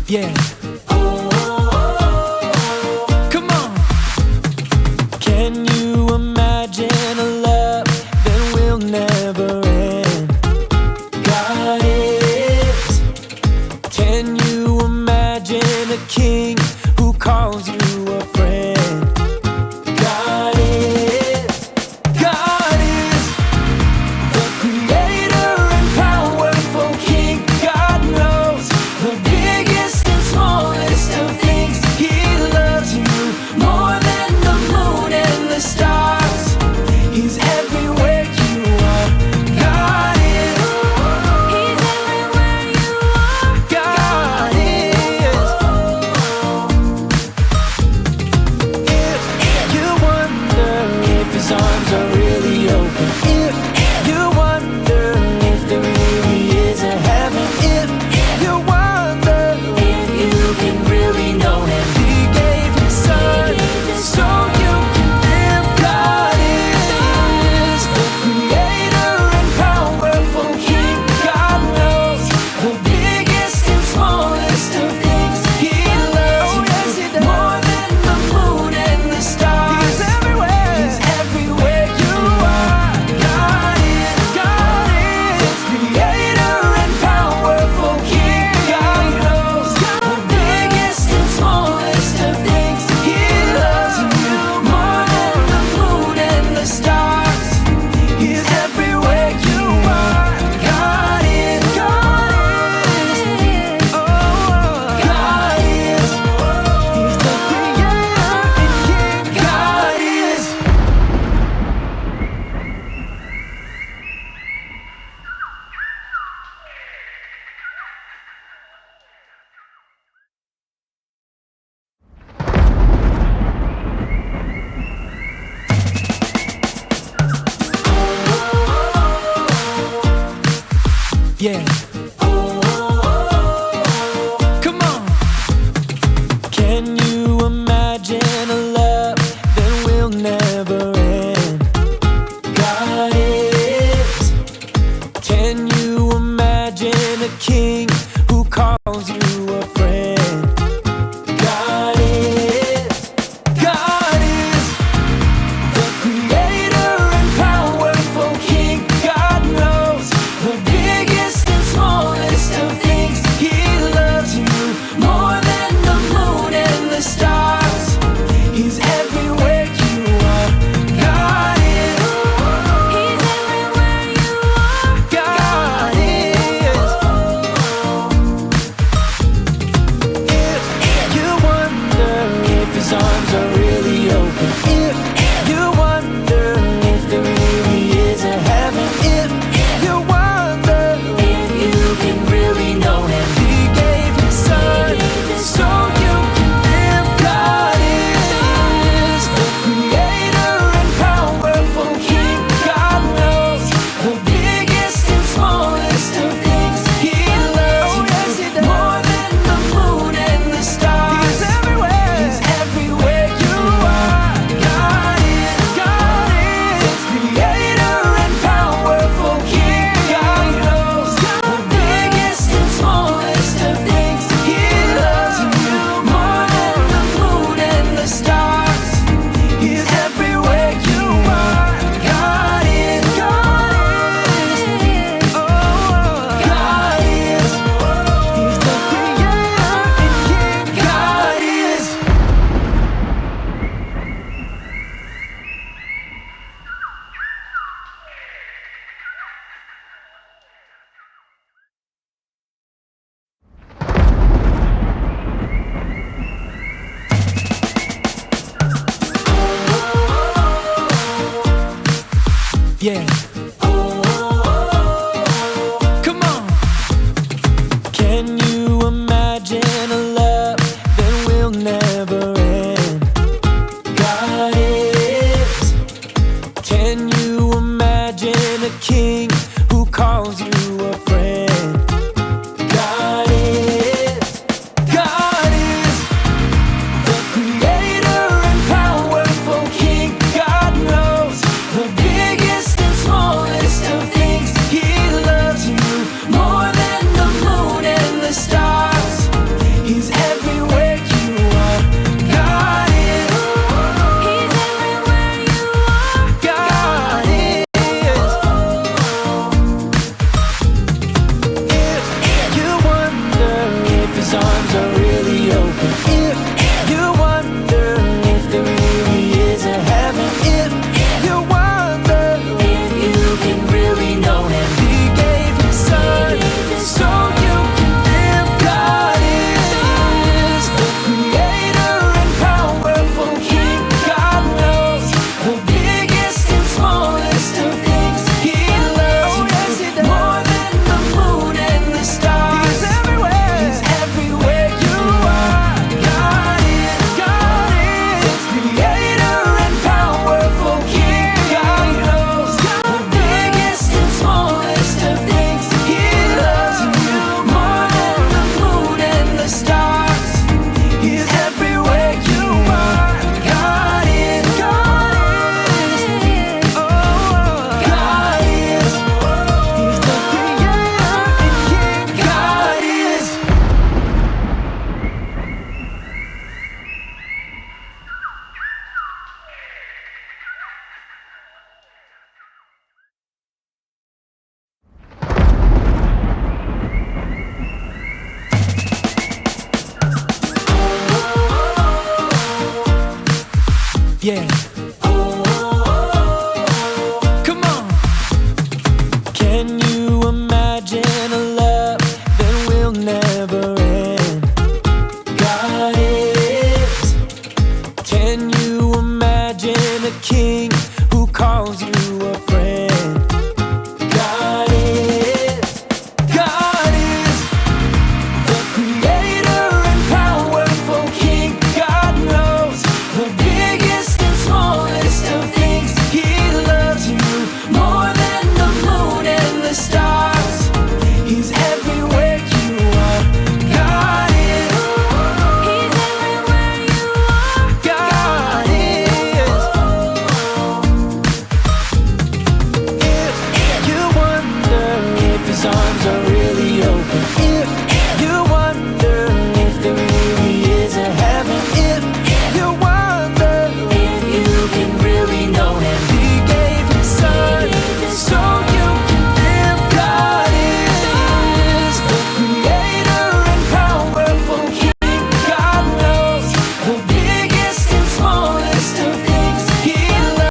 Yeah. Come on. Can you imagine a love that will never end? God is. Can you imagine a king who calls you a friend? God is. God is the creator and powerful king. God knows the biggest and smallest of things. He loves you more than the moon and the stars. He's everywhere you are. God is. He's everywhere you are. God is. If you wonder if his arms are really open, if you wonder if there really is a heaven, if you wonder if you can really know him, he gave his son so you can live. God is the creator and powerful king. God knows the biggest and smallest of things. He loves you more than the moon and the stars. He's everywhere. He's everywhere you are. God is. God is the creator and powerful king. God knows the biggest and smallest of things. He loves you more than the moon and the stars. He's everywhere you are. God is. God is. Oh, God is. He's the creator and king. God is. Yeah. Come on. Can you imagine a love that will never end? God is. Can you imagine a king who calls you a friend? God is. God is the creator and powerful king. God knows the biggest and smallest of things. He loves you more than the moon and the stars. He's everywhere you are. God is. He's everywhere you are. God is. If you wonder if his arms are really open, if you wonder if there really is a heaven, if you wonder if you can really know him, he gave his son so you can live. God is the creator and powerful king. God knows the biggest and smallest of things. He loves you more than the moon and the stars. He's everywhere. He's everywhere you are. God is. God is creator and powerful king. God knows the biggest and smallest of things. He loves you more than the moon and the stars. He's everywhere you are. God is. God is. Oh, God is. He's the creator and king. God is. Yeah. Come on. Can you imagine a love that will never end? God is. Can you imagine a king who calls you a friend? God is. God is the creator and powerful king. God knows the biggest and smallest Yeah. Come on. Can you imagine a love that will never end? God is. Can you imagine a king who calls you